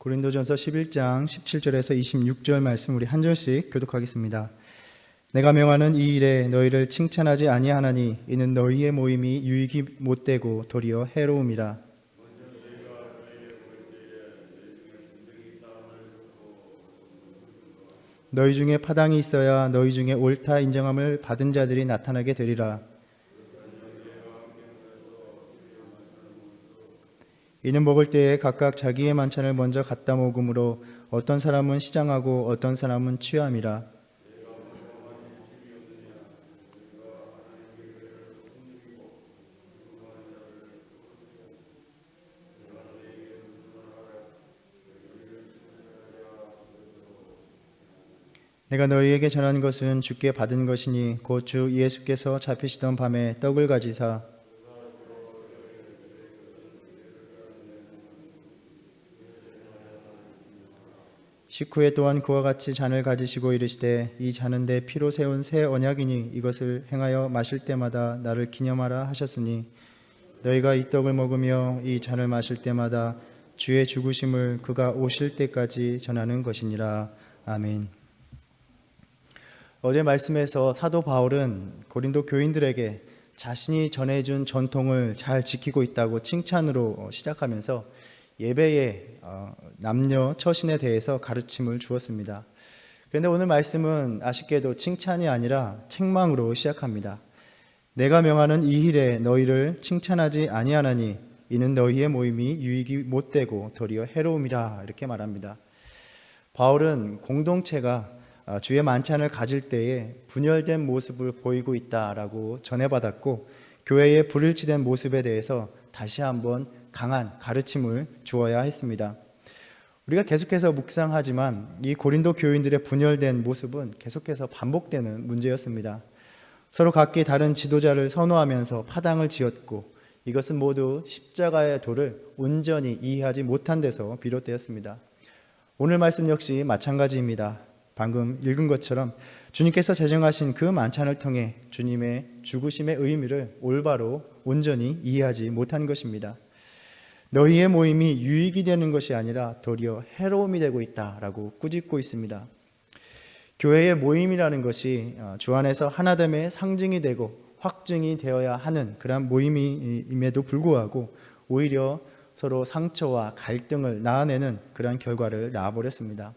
고린도전서 11장 17절에서 26절 말씀 우리 한 절씩 교독하겠습니다. 내가 명하는 이 일에 너희를 칭찬하지 아니하나니 이는 너희의 모임이 유익이 못되고 도리어 해로움이라. 너희 중에 파당이 있어야 너희 중에 옳다 인정함을 받은 자들이 나타나게 되리라. 이는 먹을 때에 각각 자기의 만찬을 먼저 갖다 먹음으로 어떤 사람은 시장하고 어떤 사람은 취함이라. 내가 너희에게 전한 것은 주께 받은 것이니 곧 주 예수께서 잡히시던 밤에 떡을 가지사 식후에 또한 그와 같이 잔을 가지시고 이르시되 이 잔은 내 피로 세운 새 언약이니 이것을 행하여 마실 때마다 나를 기념하라 하셨으니 너희가 이 떡을 먹으며 이 잔을 마실 때마다 주의 죽으심을 그가 오실 때까지 전하는 것이니라. 아멘. 어제 말씀에서 사도 바울은 고린도 교인들에게 자신이 전해준 전통을 잘 지키고 있다고 칭찬으로 시작하면서 예배의 남녀 처신에 대해서 가르침을 주었습니다. 그런데 오늘 말씀은 아쉽게도 칭찬이 아니라 책망으로 시작합니다. 내가 명하는 이 일에 너희를 칭찬하지 아니하나니 이는 너희의 모임이 유익이 못되고 도리어 해로움이라 이렇게 말합니다. 바울은 공동체가 주의 만찬을 가질 때에 분열된 모습을 보이고 있다라고 전해받았고 교회의 불일치된 모습에 대해서 다시 한번 강한 가르침을 주어야 했습니다. 우리가 계속해서 묵상하지만 이 고린도 교인들의 분열된 모습은 계속해서 반복되는 문제였습니다. 서로 각기 다른 지도자를 선호하면서 파당을 지었고 이것은 모두 십자가의 도를 온전히 이해하지 못한 데서 비롯되었습니다. 오늘 말씀 역시 마찬가지입니다. 방금 읽은 것처럼 주님께서 제정하신 그 만찬을 통해 주님의 죽으심의 의미를 올바로 온전히 이해하지 못한 것입니다. 너희의 모임이 유익이 되는 것이 아니라 도리어 해로움이 되고 있다라고 꾸짖고 있습니다. 교회의 모임이라는 것이 주 안에서 하나됨의 상징이 되고 확증이 되어야 하는 그런 모임임에도 불구하고 오히려 서로 상처와 갈등을 낳아내는 그런 결과를 낳아버렸습니다.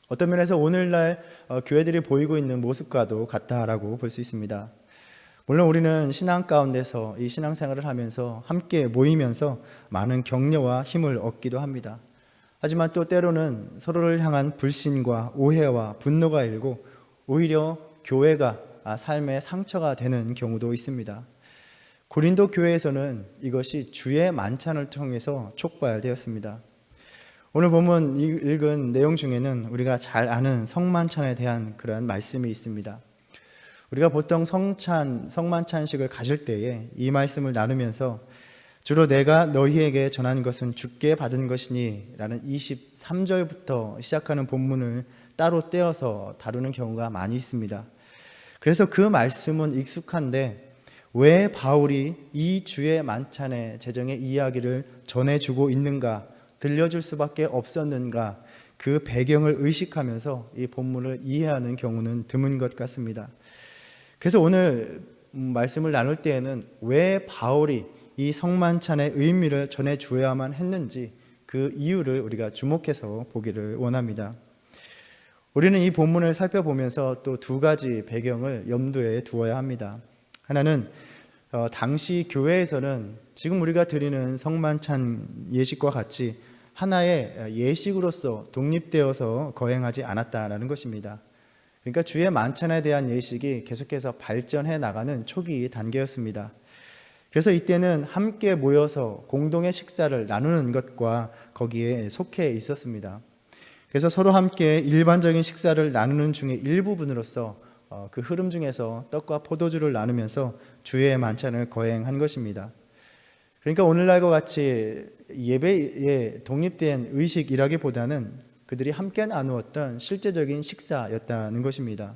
어떤 면에서 오늘날 교회들이 보이고 있는 모습과도 같다라고 볼 수 있습니다. 물론 우리는 신앙 가운데서 이 신앙생활을 하면서 함께 모이면서 많은 격려와 힘을 얻기도 합니다. 하지만 또 때로는 서로를 향한 불신과 오해와 분노가 일고 오히려 교회가 삶의 상처가 되는 경우도 있습니다. 고린도 교회에서는 이것이 주의 만찬을 통해서 촉발되었습니다. 오늘 본문 읽은 내용 중에는 우리가 잘 아는 성만찬에 대한 그러한 말씀이 있습니다. 우리가 보통 성만찬식을 가질 때에 이 말씀을 나누면서 주로 내가 너희에게 전한 것은 주께 받은 것이니 라는 23절부터 시작하는 본문을 따로 떼어서 다루는 경우가 많이 있습니다. 그래서 그 말씀은 익숙한데 왜 바울이 이 주의 만찬의 제정의 이야기를 전해주고 있는가, 들려줄 수밖에 없었는가, 그 배경을 의식하면서 이 본문을 이해하는 경우는 드문 것 같습니다. 그래서 오늘 말씀을 나눌 때에는 왜 바울이 이 성만찬의 의미를 전해주어야만 했는지 그 이유를 우리가 주목해서 보기를 원합니다. 우리는 이 본문을 살펴보면서 또 두 가지 배경을 염두에 두어야 합니다. 하나는 당시 교회에서는 지금 우리가 드리는 성만찬 예식과 같이 하나의 예식으로서 독립되어서 거행하지 않았다라는 것입니다. 그러니까 주의 만찬에 대한 예식이 계속해서 발전해 나가는 초기 단계였습니다. 그래서 이때는 함께 모여서 공동의 식사를 나누는 것과 거기에 속해 있었습니다. 그래서 서로 함께 일반적인 식사를 나누는 중에 일부분으로서 그 흐름 중에서 떡과 포도주를 나누면서 주의 만찬을 거행한 것입니다. 그러니까 오늘날과 같이 예배에 독립된 의식이라기보다는 그들이 함께 나누었던 실제적인 식사였다는 것입니다.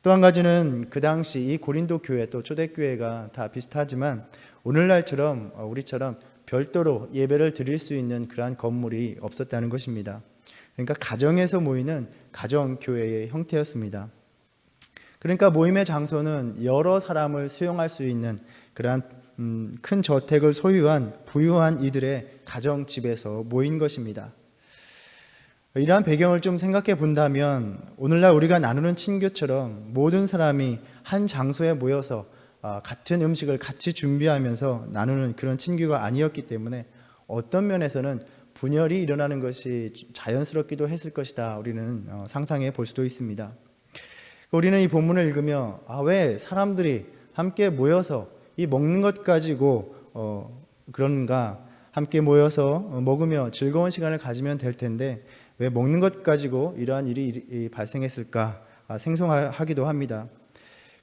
또 한 가지는 그 당시 이 고린도 교회 또 초대교회가 다 비슷하지만 오늘날처럼 우리처럼 별도로 예배를 드릴 수 있는 그러한 건물이 없었다는 것입니다. 그러니까 가정에서 모이는 가정교회의 형태였습니다. 그러니까 모임의 장소는 여러 사람을 수용할 수 있는 그러한 큰 저택을 소유한 부유한 이들의 가정집에서 모인 것입니다. 이러한 배경을 좀 생각해 본다면 오늘날 우리가 나누는 친교처럼 모든 사람이 한 장소에 모여서 같은 음식을 같이 준비하면서 나누는 그런 친교가 아니었기 때문에 어떤 면에서는 분열이 일어나는 것이 자연스럽기도 했을 것이다. 우리는 상상해 볼 수도 있습니다. 우리는 이 본문을 읽으며 왜 사람들이 함께 모여서 이 먹는 것 가지고 그런가, 함께 모여서 먹으며 즐거운 시간을 가지면 될 텐데 왜 먹는 것 가지고 이러한 일이 발생했을까 생소하기도 합니다.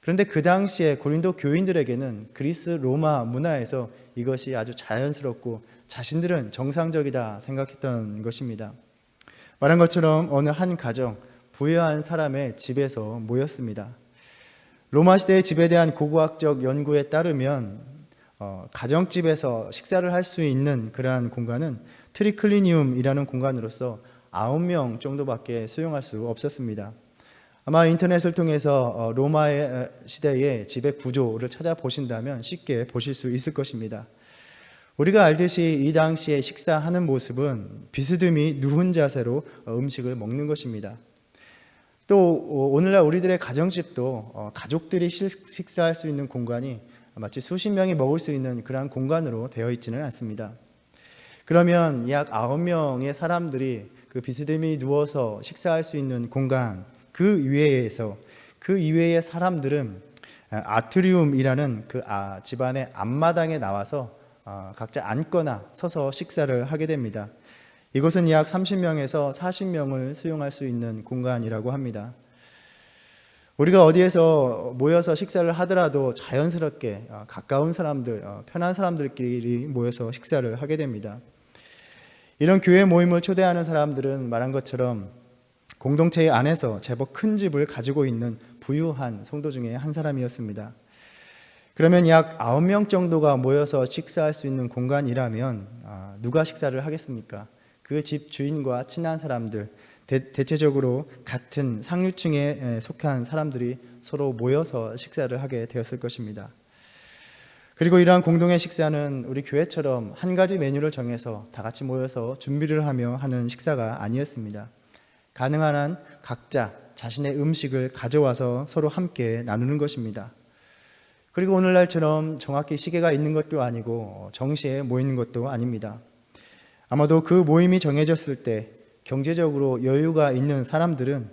그런데 그 당시에 고린도 교인들에게는 그리스 로마 문화에서 이것이 아주 자연스럽고 자신들은 정상적이다 생각했던 것입니다. 말한 것처럼 어느 한 가정, 부유한 사람의 집에서 모였습니다. 로마 시대의 집에 대한 고고학적 연구에 따르면 가정집에서 식사를 할 수 있는 그러한 공간은 트리클리니움이라는 공간으로서 9명 정도밖에 수용할 수 없었습니다. 아마 인터넷을 통해서 로마의 시대의 집의 구조를 찾아보신다면 쉽게 보실 수 있을 것입니다. 우리가 알듯이 이 당시에 식사하는 모습은 비스듬히 누운 자세로 음식을 먹는 것입니다. 또 오늘날 우리들의 가정집도 가족들이 식사할 수 있는 공간이 마치 수십 명이 먹을 수 있는 그러한 공간으로 되어 있지는 않습니다. 그러면 약 9명의 사람들이 그 비스듬히 누워서 식사할 수 있는 공간 그 이외의 사람들은 아트리움이라는 그 집안의 앞마당에 나와서 각자 앉거나 서서 식사를 하게 됩니다. 이곳은 약 30명에서 40명을 수용할 수 있는 공간이라고 합니다. 우리가 어디에서 모여서 식사를 하더라도 자연스럽게 가까운 사람들, 편한 사람들끼리 모여서 식사를 하게 됩니다. 이런 교회 모임을 초대하는 사람들은 말한 것처럼 공동체 안에서 제법 큰 집을 가지고 있는 부유한 성도 중에 한 사람이었습니다. 그러면 약 9명 정도가 모여서 식사할 수 있는 공간이라면 누가 식사를 하겠습니까? 그 집 주인과 친한 사람들, 대체적으로 같은 상류층에 속한 사람들이 서로 모여서 식사를 하게 되었을 것입니다. 그리고 이러한 공동의 식사는 우리 교회처럼 한 가지 메뉴를 정해서 다 같이 모여서 준비를 하며 하는 식사가 아니었습니다. 가능한 한 각자 자신의 음식을 가져와서 서로 함께 나누는 것입니다. 그리고 오늘날처럼 정확히 시계가 있는 것도 아니고 정시에 모이는 것도 아닙니다. 아마도 그 모임이 정해졌을 때 경제적으로 여유가 있는 사람들은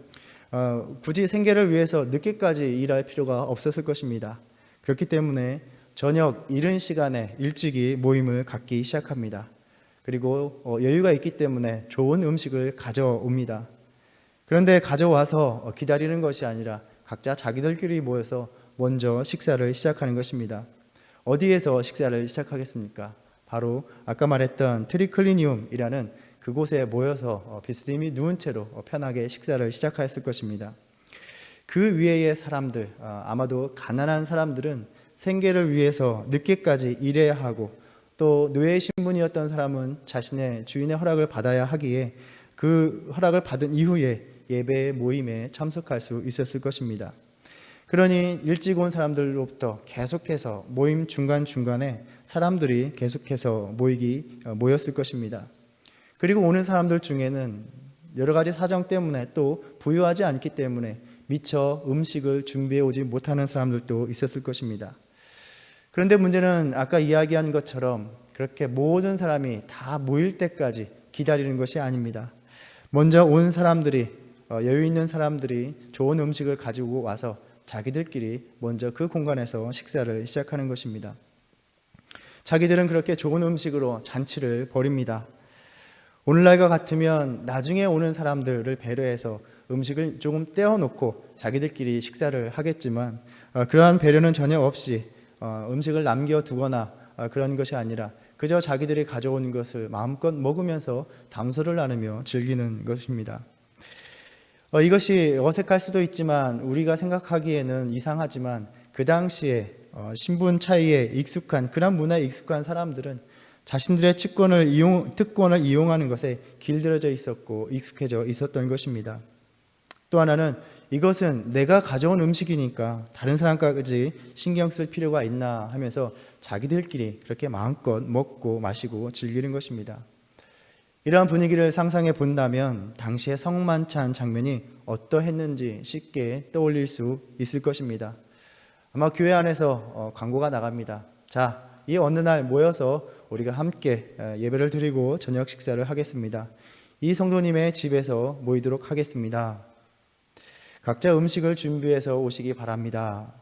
굳이 생계를 위해서 늦게까지 일할 필요가 없었을 것입니다. 그렇기 때문에 저녁 이른 시간에 일찍이 모임을 갖기 시작합니다. 그리고 여유가 있기 때문에 좋은 음식을 가져옵니다. 그런데 가져와서 기다리는 것이 아니라 각자 자기들끼리 모여서 먼저 식사를 시작하는 것입니다. 어디에서 식사를 시작하겠습니까? 바로 아까 말했던 트리클리니움이라는 그곳에 모여서 비스듬히 누운 채로 편하게 식사를 시작하였을 것입니다. 그 위에의 사람들, 아마도 가난한 사람들은 생계를 위해서 늦게까지 일해야 하고 또 노예 신분이었던 사람은 자신의 주인의 허락을 받아야 하기에 그 허락을 받은 이후에 예배 모임에 참석할 수 있었을 것입니다. 그러니 일찍 온 사람들로부터 계속해서 모임 중간중간에 사람들이 계속해서 모였을 것입니다. 그리고 오는 사람들 중에는 여러 가지 사정 때문에 또 부유하지 않기 때문에 미처 음식을 준비해 오지 못하는 사람들도 있었을 것입니다. 그런데 문제는 아까 이야기한 것처럼 그렇게 모든 사람이 다 모일 때까지 기다리는 것이 아닙니다. 먼저 온 사람들이, 여유 있는 사람들이 좋은 음식을 가지고 와서 자기들끼리 먼저 그 공간에서 식사를 시작하는 것입니다. 자기들은 그렇게 좋은 음식으로 잔치를 벌입니다. 오늘날과 같으면 나중에 오는 사람들을 배려해서 음식을 조금 떼어놓고 자기들끼리 식사를 하겠지만 그러한 배려는 전혀 없이 음식을 남겨두거나 그런 것이 아니라 그저 자기들이 가져온 것을 마음껏 먹으면서 담소를 나누며 즐기는 것입니다. 이것이 어색할 수도 있지만 우리가 생각하기에는 이상하지만 그 당시에 신분 차이에 익숙한 그런 문화에 익숙한 사람들은 자신들의 특권을 이용하는 것에 길들여져 있었고 익숙해져 있었던 것입니다. 또 하나는 이것은 내가 가져온 음식이니까 다른 사람까지 신경 쓸 필요가 있나 하면서 자기들끼리 그렇게 마음껏 먹고 마시고 즐기는 것입니다. 이러한 분위기를 상상해 본다면 당시의 성만찬 장면이 어떠했는지 쉽게 떠올릴 수 있을 것입니다. 아마 교회 안에서 광고가 나갑니다. 자, 이 어느 날 모여서 우리가 함께 예배를 드리고 저녁 식사를 하겠습니다. 이 성도님의 집에서 모이도록 하겠습니다. 각자 음식을 준비해서 오시기 바랍니다.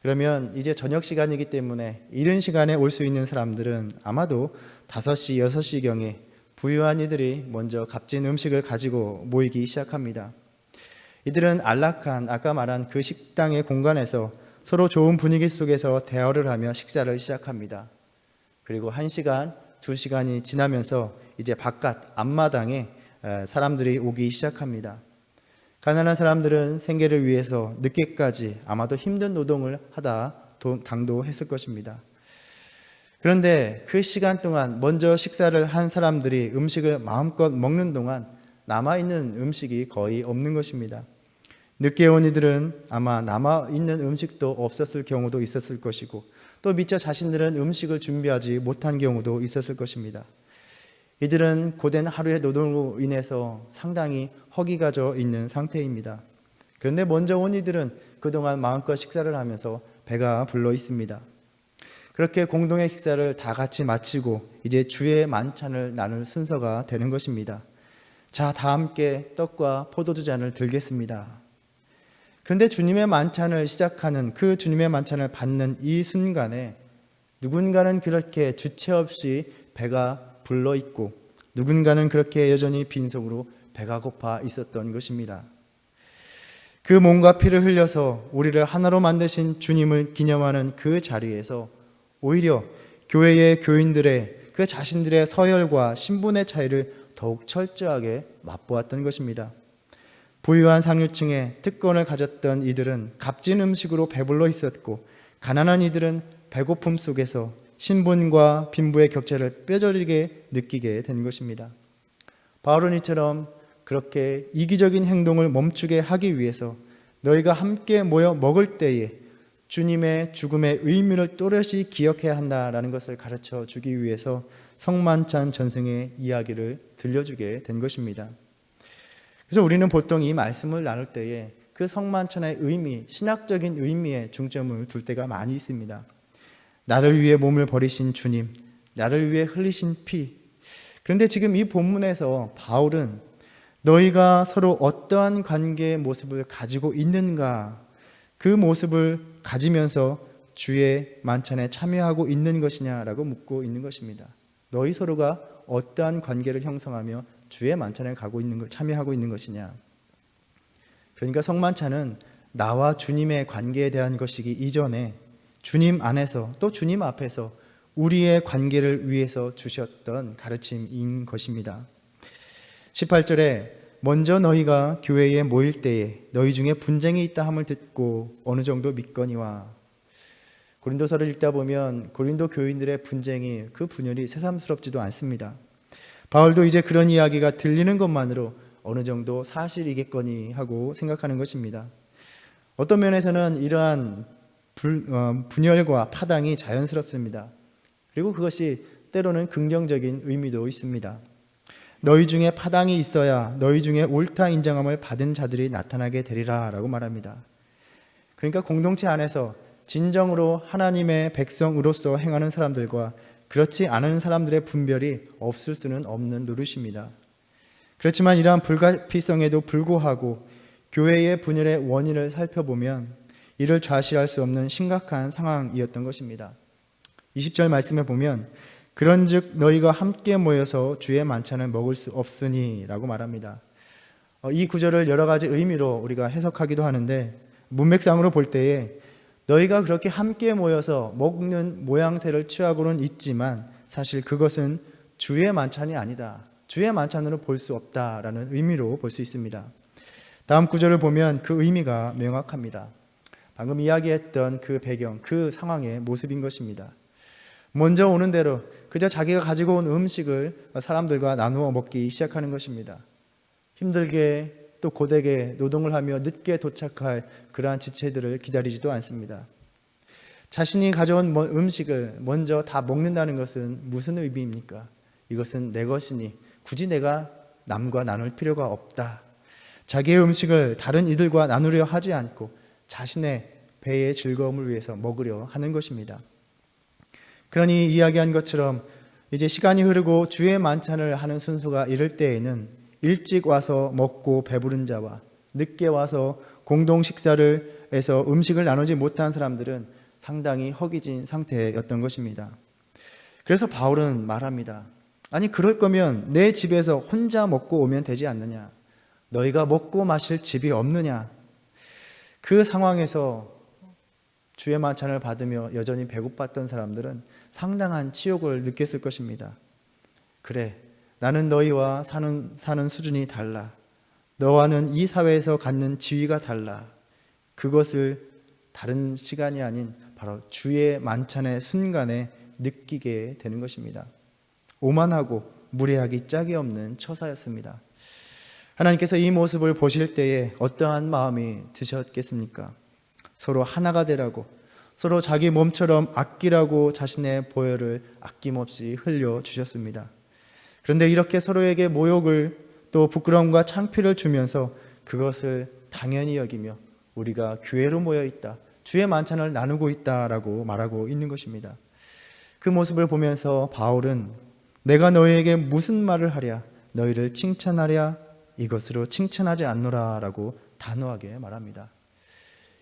그러면 이제 저녁 시간이기 때문에 이른 시간에 올 수 있는 사람들은 아마도 5시, 6시경에 부유한 이들이 먼저 값진 음식을 가지고 모이기 시작합니다. 이들은 안락한 아까 말한 그 식당의 공간에서 서로 좋은 분위기 속에서 대화를 하며 식사를 시작합니다. 그리고 1시간, 2시간이 지나면서 이제 바깥 앞마당에 사람들이 오기 시작합니다. 가난한 사람들은 생계를 위해서 늦게까지 아마도 힘든 노동을 하다 당도했을 것입니다. 그런데 그 시간 동안 먼저 식사를 한 사람들이 음식을 마음껏 먹는 동안 남아있는 음식이 거의 없는 것입니다. 늦게 온 이들은 아마 남아있는 음식도 없었을 경우도 있었을 것이고 또 미처 자신들은 음식을 준비하지 못한 경우도 있었을 것입니다. 이들은 고된 하루의 노동으로 인해서 상당히 허기가 져 있는 상태입니다. 그런데 먼저 온 이들은 그동안 마음껏 식사를 하면서 배가 불러 있습니다. 그렇게 공동의 식사를 다 같이 마치고 이제 주의 만찬을 나눌 순서가 되는 것입니다. 자, 다 함께 떡과 포도주 잔을 들겠습니다. 그런데 주님의 만찬을 시작하는 그 주님의 만찬을 받는 이 순간에 누군가는 그렇게 주체 없이 배가 불러 있고 누군가는 그렇게 여전히 빈속으로 배가 고파 있었던 것입니다. 그 몸과 피를 흘려서 우리를 하나로 만드신 주님을 기념하는 그 자리에서 오히려 교회의 교인들의 그 자신들의 서열과 신분의 차이를 더욱 철저하게 맛보았던 것입니다. 부유한 상류층의 특권을 가졌던 이들은 값진 음식으로 배불러 있었고 가난한 이들은 배고픔 속에서 신분과 빈부의 격차를 뼈저리게 느끼게 된 것입니다. 바울은 이처럼 그렇게 이기적인 행동을 멈추게 하기 위해서 너희가 함께 모여 먹을 때에 주님의 죽음의 의미를 또렷이 기억해야 한다라는 것을 가르쳐 주기 위해서 성만찬 전승의 이야기를 들려주게 된 것입니다. 그래서 우리는 보통 이 말씀을 나눌 때에 그 성만찬의 의미, 신학적인 의미에 중점을 둘 때가 많이 있습니다. 나를 위해 몸을 버리신 주님, 나를 위해 흘리신 피. 그런데 지금 이 본문에서 바울은 너희가 서로 어떠한 관계의 모습을 가지고 있는가, 그 모습을 가지면서 주의 만찬에 참여하고 있는 것이냐라고 묻고 있는 것입니다. 너희 서로가 어떠한 관계를 형성하며 주의 만찬에 참여하고 있는 것이냐. 그러니까 성만찬은 나와 주님의 관계에 대한 것이기 이전에 주님 안에서 또 주님 앞에서 우리의 관계를 위해서 주셨던 가르침인 것입니다. 18절에 먼저 너희가 교회에 모일 때에 너희 중에 분쟁이 있다 함을 듣고 어느 정도 믿거니와. 고린도서를 읽다 보면 고린도 교인들의 분쟁이 그 분열이 새삼스럽지도 않습니다. 바울도 이제 그런 이야기가 들리는 것만으로 어느 정도 사실이겠거니 하고 생각하는 것입니다. 어떤 면에서는 이러한 분열과 파당이 자연스럽습니다. 그리고 그것이 때로는 긍정적인 의미도 있습니다. 너희 중에 파당이 있어야 너희 중에 옳다 인정함을 받은 자들이 나타나게 되리라 라고 말합니다. 그러니까 공동체 안에서 진정으로 하나님의 백성으로서 행하는 사람들과 그렇지 않은 사람들의 분별이 없을 수는 없는 노릇입니다. 그렇지만 이러한 불가피성에도 불구하고 교회의 분열의 원인을 살펴보면 이를 좌시할 수 없는 심각한 상황이었던 것입니다. 20절 말씀에 보면 그런즉 너희가 함께 모여서 주의 만찬을 먹을 수 없으니 라고 말합니다. 이 구절을 여러 가지 의미로 우리가 해석하기도 하는데 문맥상으로 볼 때에 너희가 그렇게 함께 모여서 먹는 모양새를 취하고는 있지만 사실 그것은 주의 만찬이 아니다. 주의 만찬으로 볼 수 없다라는 의미로 볼 수 있습니다. 다음 구절을 보면 그 의미가 명확합니다. 방금 이야기했던 그 배경, 그 상황의 모습인 것입니다. 먼저 오는 대로 그저 자기가 가지고 온 음식을 사람들과 나누어 먹기 시작하는 것입니다. 힘들게 또 고되게 노동을 하며 늦게 도착할 그러한 지체들을 기다리지도 않습니다. 자신이 가져온 음식을 먼저 다 먹는다는 것은 무슨 의미입니까? 이것은 내 것이니 굳이 내가 남과 나눌 필요가 없다. 자기의 음식을 다른 이들과 나누려 하지 않고 자신의 배의 즐거움을 위해서 먹으려 하는 것입니다. 그러니 이야기한 것처럼 이제 시간이 흐르고 주의 만찬을 하는 순서가 이럴 때에는 일찍 와서 먹고 배부른 자와 늦게 와서 공동 식사를 해서 음식을 나누지 못한 사람들은 상당히 허기진 상태였던 것입니다. 그래서 바울은 말합니다. 아니 그럴 거면 내 집에서 혼자 먹고 오면 되지 않느냐? 너희가 먹고 마실 집이 없느냐? 그 상황에서 주의 만찬을 받으며 여전히 배고팠던 사람들은 상당한 치욕을 느꼈을 것입니다. 그래, 나는 너희와 사는 수준이 달라. 너와는 이 사회에서 갖는 지위가 달라. 그것을 다른 시간이 아닌 바로 주의 만찬의 순간에 느끼게 되는 것입니다. 오만하고 무례하기 짝이 없는 처사였습니다. 하나님께서 이 모습을 보실 때에 어떠한 마음이 드셨겠습니까? 서로 하나가 되라고, 서로 자기 몸처럼 아끼라고 자신의 보혈을 아낌없이 흘려주셨습니다. 그런데 이렇게 서로에게 모욕을 또 부끄러움과 창피를 주면서 그것을 당연히 여기며 우리가 교회로 모여 있다, 주의 만찬을 나누고 있다라고 말하고 있는 것입니다. 그 모습을 보면서 바울은 내가 너희에게 무슨 말을 하랴? 너희를 칭찬하랴? 이것으로 칭찬하지 않노라 라고 단호하게 말합니다.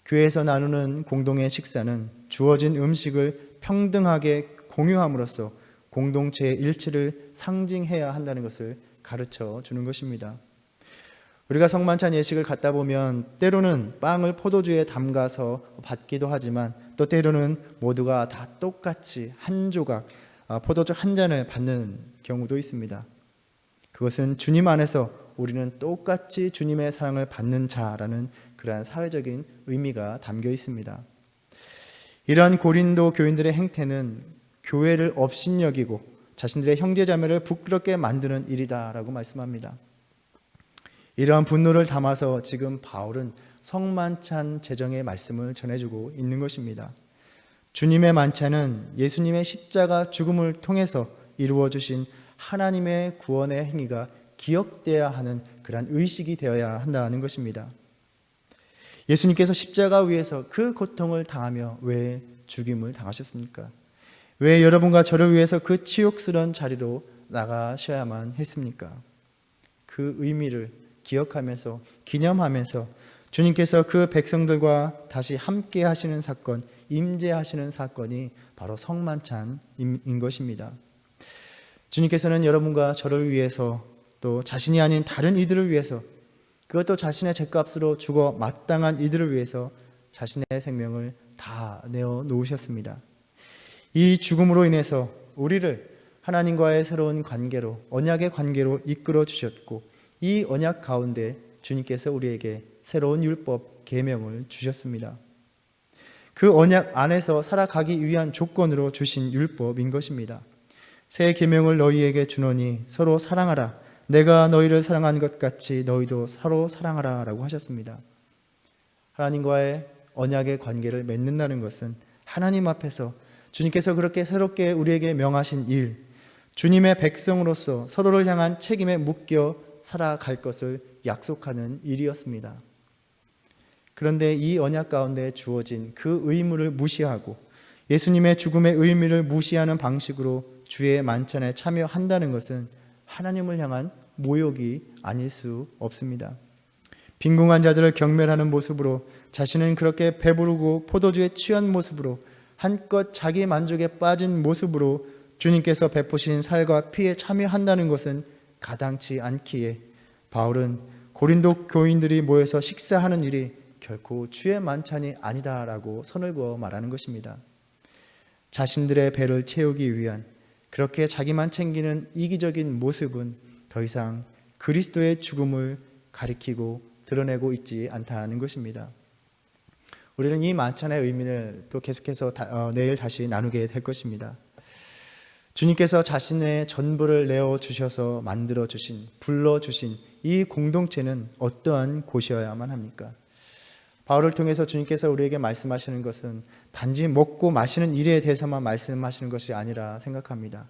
교회에서 나누는 공동의 식사는 주어진 음식을 평등하게 공유함으로써 공동체의 일치를 상징해야 한다는 것을 가르쳐 주는 것입니다. 우리가 성만찬 예식을 갖다 보면 때로는 빵을 포도주에 담가서 받기도 하지만 또 때로는 모두가 다 똑같이 한 조각 포도주 한 잔을 받는 경우도 있습니다. 그것은 주님 안에서 우리는 똑같이 주님의 사랑을 받는 자라는 그러한 사회적인 의미가 담겨 있습니다. 이러한 고린도 교인들의 행태는 교회를 업신여기고 자신들의 형제자매를 부끄럽게 만드는 일이다라고 말씀합니다. 이러한 분노를 담아서 지금 바울은 성만찬 제정의 말씀을 전해주고 있는 것입니다. 주님의 만찬은 예수님의 십자가 죽음을 통해서 이루어 주신 하나님의 구원의 행위가 기억되어야 하는 그러한 의식이 되어야 한다는 것입니다. 예수님께서 십자가 위에서 그 고통을 당하며 왜 죽임을 당하셨습니까? 왜 여러분과 저를 위해서 그 치욕스러운 자리로 나가셔야만 했습니까? 그 의미를 기억하면서 기념하면서 주님께서 그 백성들과 다시 함께 하시는 사건, 임재하시는 사건이 바로 성만찬인 것입니다. 주님께서는 여러분과 저를 위해서 또 자신이 아닌 다른 이들을 위해서 그것도 자신의 죗값으로 죽어 마땅한 이들을 위해서 자신의 생명을 다 내어 놓으셨습니다. 이 죽음으로 인해서 우리를 하나님과의 새로운 관계로, 언약의 관계로 이끌어 주셨고 이 언약 가운데 주님께서 우리에게 새로운 율법, 계명을 주셨습니다. 그 언약 안에서 살아가기 위한 조건으로 주신 율법인 것입니다. 새 계명을 너희에게 주노니 서로 사랑하라. 내가 너희를 사랑한 것 같이 너희도 서로 사랑하라 라고 하셨습니다. 하나님과의 언약의 관계를 맺는다는 것은 하나님 앞에서 주님께서 그렇게 새롭게 우리에게 명하신 일, 주님의 백성으로서 서로를 향한 책임에 묶여 살아갈 것을 약속하는 일이었습니다. 그런데 이 언약 가운데 주어진 그 의무를 무시하고 예수님의 죽음의 의미를 무시하는 방식으로 주의 만찬에 참여한다는 것은 하나님을 향한 모욕이 아닐 수 없습니다. 빈궁한 자들을 경멸하는 모습으로 자신은 그렇게 배부르고 포도주에 취한 모습으로 한껏 자기 만족에 빠진 모습으로 주님께서 베푸신 살과 피에 참여한다는 것은 가당치 않기에 바울은 고린도 교인들이 모여서 식사하는 일이 결코 주의 만찬이 아니다라고 선을 그어 말하는 것입니다. 자신들의 배를 채우기 위한 그렇게 자기만 챙기는 이기적인 모습은 더 이상 그리스도의 죽음을 가리키고 드러내고 있지 않다는 것입니다. 우리는 이 만찬의 의미를 또 계속해서 내일 다시 나누게 될 것입니다. 주님께서 자신의 전부를 내어주셔서 만들어주신, 불러주신 이 공동체는 어떠한 곳이어야만 합니까? 바울을 통해서 주님께서 우리에게 말씀하시는 것은 단지 먹고 마시는 일에 대해서만 말씀하시는 것이 아니라 생각합니다.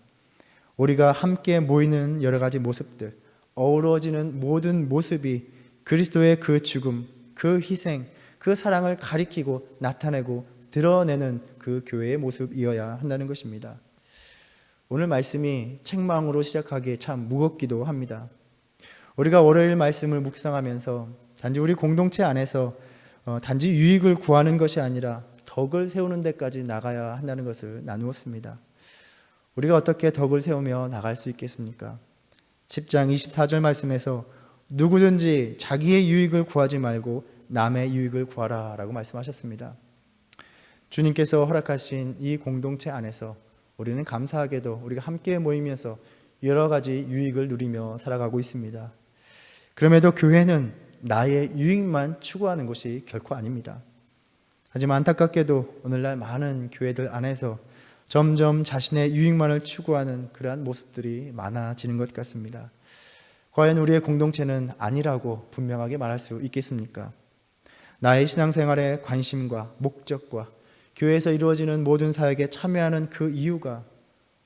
우리가 함께 모이는 여러 가지 모습들, 어우러지는 모든 모습이 그리스도의 그 죽음, 그 희생, 그 사랑을 가리키고 나타내고 드러내는 그 교회의 모습이어야 한다는 것입니다. 오늘 말씀이 책망으로 시작하기에 참 무겁기도 합니다. 우리가 월요일 말씀을 묵상하면서 단지 우리 공동체 안에서 단지 유익을 구하는 것이 아니라 덕을 세우는 데까지 나가야 한다는 것을 나누었습니다. 우리가 어떻게 덕을 세우며 나갈 수 있겠습니까? 10장 24절 말씀에서 누구든지 자기의 유익을 구하지 말고 남의 유익을 구하라 라고 말씀하셨습니다. 주님께서 허락하신 이 공동체 안에서 우리는 감사하게도 우리가 함께 모이면서 여러 가지 유익을 누리며 살아가고 있습니다. 그럼에도 교회는 나의 유익만 추구하는 것이 결코 아닙니다. 하지만 안타깝게도 오늘날 많은 교회들 안에서 점점 자신의 유익만을 추구하는 그러한 모습들이 많아지는 것 같습니다. 과연 우리의 공동체는 아니라고 분명하게 말할 수 있겠습니까? 나의 신앙생활의 관심과 목적과 교회에서 이루어지는 모든 사역에 참여하는 그 이유가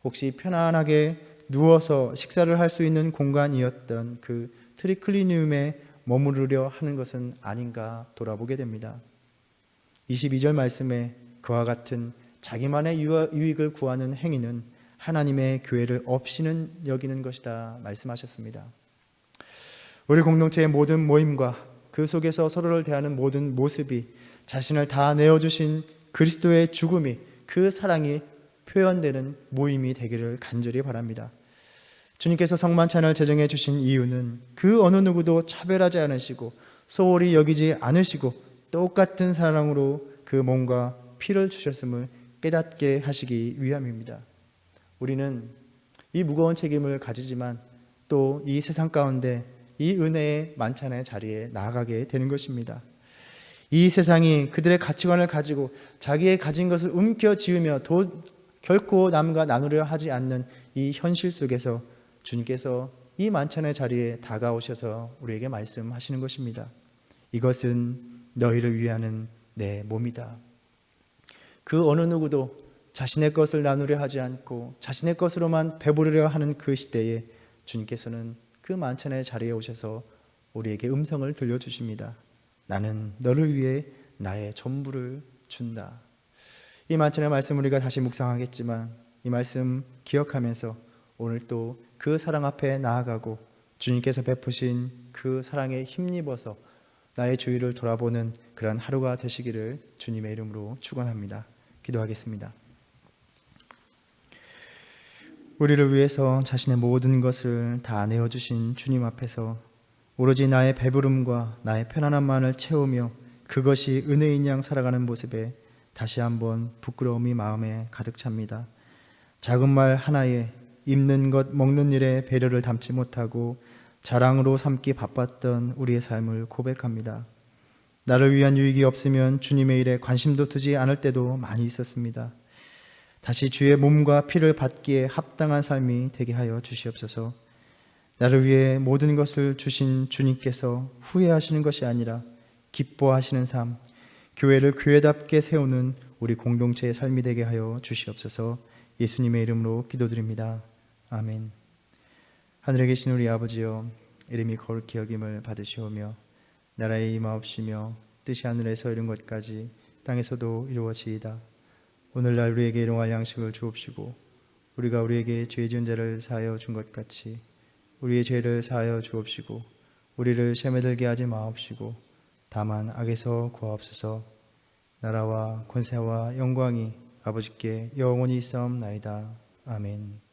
혹시 편안하게 누워서 식사를 할 수 있는 공간이었던 그 트리클리니움에 머무르려 하는 것은 아닌가 돌아보게 됩니다. 22절 말씀에 그와 같은 자기만의 유익을 구하는 행위는 하나님의 교회를 없이는 여기는 것이다 말씀하셨습니다. 우리 공동체의 모든 모임과 그 속에서 서로를 대하는 모든 모습이 자신을 다 내어주신 그리스도의 죽음이, 그 사랑이 표현되는 모임이 되기를 간절히 바랍니다. 주님께서 성만찬을 제정해 주신 이유는 그 어느 누구도 차별하지 않으시고 소홀히 여기지 않으시고 똑같은 사랑으로 그 몸과 피를 주셨음을 깨닫게 하시기 위함입니다. 우리는 이 무거운 책임을 가지지만 또 이 세상 가운데 이 은혜의 만찬의 자리에 나아가게 되는 것입니다. 이 세상이 그들의 가치관을 가지고 자기의 가진 것을 움켜쥐으며 결코 남과 나누려 하지 않는 이 현실 속에서 주님께서 이 만찬의 자리에 다가오셔서 우리에게 말씀하시는 것입니다. 이것은 너희를 위하는 내 몸이다. 그 어느 누구도 자신의 것을 나누려 하지 않고 자신의 것으로만 배부르려 하는 그 시대에 주님께서는 그 만찬의 자리에 오셔서 우리에게 음성을 들려주십니다. 나는 너를 위해 나의 전부를 준다. 이 만찬의 말씀 우리가 다시 묵상하겠지만 이 말씀 기억하면서 오늘 또 그 사랑 앞에 나아가고 주님께서 베푸신 그 사랑에 힘입어서 나의 주위를 돌아보는 그러한 하루가 되시기를 주님의 이름으로 축원합니다. 기도하겠습니다. 우리를 위해서 자신의 모든 것을 다 내어주신 주님 앞에서 오로지 나의 배부름과 나의 편안함만을 채우며 그것이 은혜인 양 살아가는 모습에 다시 한번 부끄러움이 마음에 가득 찹니다. 작은 말 하나에 입는 것 먹는 일에 배려를 담지 못하고 자랑으로 삼기 바빴던 우리의 삶을 고백합니다. 나를 위한 유익이 없으면 주님의 일에 관심도 두지 않을 때도 많이 있었습니다. 다시 주의 몸과 피를 받기에 합당한 삶이 되게 하여 주시옵소서. 나를 위해 모든 것을 주신 주님께서 후회하시는 것이 아니라 기뻐하시는 삶, 교회를 교회답게 세우는 우리 공동체의 삶이 되게 하여 주시옵소서. 예수님의 이름으로 기도드립니다. 아멘. 하늘에 계신 우리 아버지여, 이름이 거룩히 여김을 받으시오며 나라의 임하옵시며 뜻이 하늘에서 이룬 것까지 땅에서도 이루어지이다. 오늘날 우리에게 일용할 양식을 주옵시고 우리가 우리에게 죄 지은 자를 사하여 준 것 같이 우리의 죄를 사하여 주옵시고 우리를 시험에 들게 하지 마옵시고 다만 악에서 구하옵소서. 나라와 권세와 영광이 아버지께 영원히 있사옵나이다. 아멘.